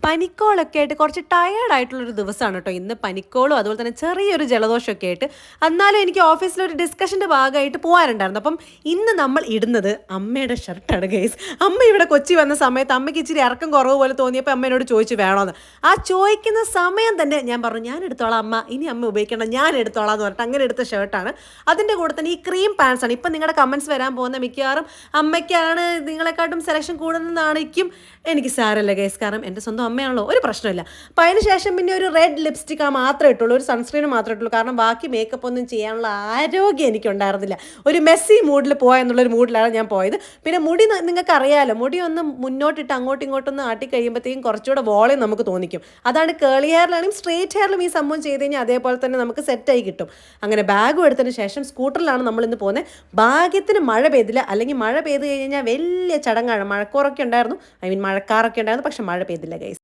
പനിക്കോളൊക്കെ ആയിട്ട് കുറച്ച് ടയേർഡായിട്ടുള്ളൊരു ദിവസമാണ് കേട്ടോ ഇന്ന്. പനിക്കോളും അതുപോലെ തന്നെ ചെറിയൊരു ജലദോഷമൊക്കെ ആയിട്ട്. എന്നാലും എനിക്ക് ഓഫീസിലൊരു ഡിസ്കഷൻ്റെ ഭാഗമായിട്ട് പോകാനുണ്ടായിരുന്നു. അപ്പം ഇന്ന് നമ്മൾ ഇടുന്നത് അമ്മയുടെ ഷർട്ടാണ് ഗൈസ്. അമ്മ ഇവിടെ കൊച്ചി വന്ന സമയത്ത് അമ്മയ്ക്ക് ഇച്ചിരി ഇറക്കം കുറവ് പോലെ തോന്നിയപ്പോൾ അമ്മ എന്നോട് ചോദിച്ചു വേണമെന്ന്. ആ ചോദിക്കുന്ന സമയം തന്നെ ഞാൻ പറഞ്ഞു ഞാൻ എടുത്തോളാം അമ്മ, ഇനി അമ്മ ഉപയോഗിക്കണം, ഞാൻ എടുത്തോളാം എന്ന് പറഞ്ഞിട്ട് അങ്ങനെ എടുത്ത ഷർട്ടാണ്. അതിൻ്റെ കൂടെ തന്നെ ഈ ക്രീം പാൻസാണ്. ഇപ്പം നിങ്ങളുടെ കമൻറ്റ്സ് വരാൻ പോകുന്ന മിക്കവാറും അമ്മയ്ക്കാണ് നിങ്ങളെക്കാട്ടും സെലക്ഷൻ കൂടുന്നതാണിക്കും. എനിക്ക് സാരല്ല ഗൈസ്, കാരണം എൻ്റെ സ്വന്തം അമ്മയാണല്ലോ, ഒരു പ്രശ്നമില്ല. അപ്പം അതിന് ശേഷം പിന്നെ ഒരു റെഡ് ലിപ്സ്റ്റിക്ക് മാത്രമേ ഇട്ടുള്ളൂ, ഒരു സൺസ്ക്രീൻ മാത്രമേ ഇട്ടുള്ളൂ. കാരണം ബാക്കി മേക്കപ്പ് ഒന്നും ചെയ്യാനുള്ള ആരോഗ്യം എനിക്കുണ്ടായിരുന്നില്ല. ഒരു മെസ്സി മൂഡിൽ പോയെന്നുള്ളൊരു മൂഡിലാണ് ഞാൻ പോയത്. പിന്നെ മുടി നിങ്ങൾക്ക് അറിയാമല്ലോ, മുടി ഒന്ന് മുന്നോട്ടിട്ട് അങ്ങോട്ടും ഇങ്ങോട്ടൊന്ന് ആട്ടി കഴിയുമ്പോഴത്തേക്കും കുറച്ചുകൂടെ വോളിയം നമുക്ക് തോന്നിക്കും. അതാണ് കേളി ഹെയറിലാണെങ്കിൽ സ്ട്രേറ്റ് ഹെയറിലും ഈ സംഭവം ചെയ്ത് കഴിഞ്ഞാൽ അതേപോലെ തന്നെ നമുക്ക് സെറ്റായി കിട്ടും. അങ്ങനെ ബാഗും എടുത്തതിന് ശേഷം സ്കൂട്ടറിലാണ് നമ്മളിന്ന് പോകുന്നത്. ഭാഗ്യത്തിന് മഴ പെയ്തില്ല, അല്ലെങ്കിൽ മഴ പെയ്ത് കഴിഞ്ഞാൽ വലിയ ചടങ്ങാണ്. മഴക്കോറൊക്കെ ഉണ്ടായിരുന്നു, ഐ മീൻ മഴക്കാറൊക്കെ ഉണ്ടായിരുന്നു, പക്ഷെ മഴ പെയ്തില്ല ഗൈസ്.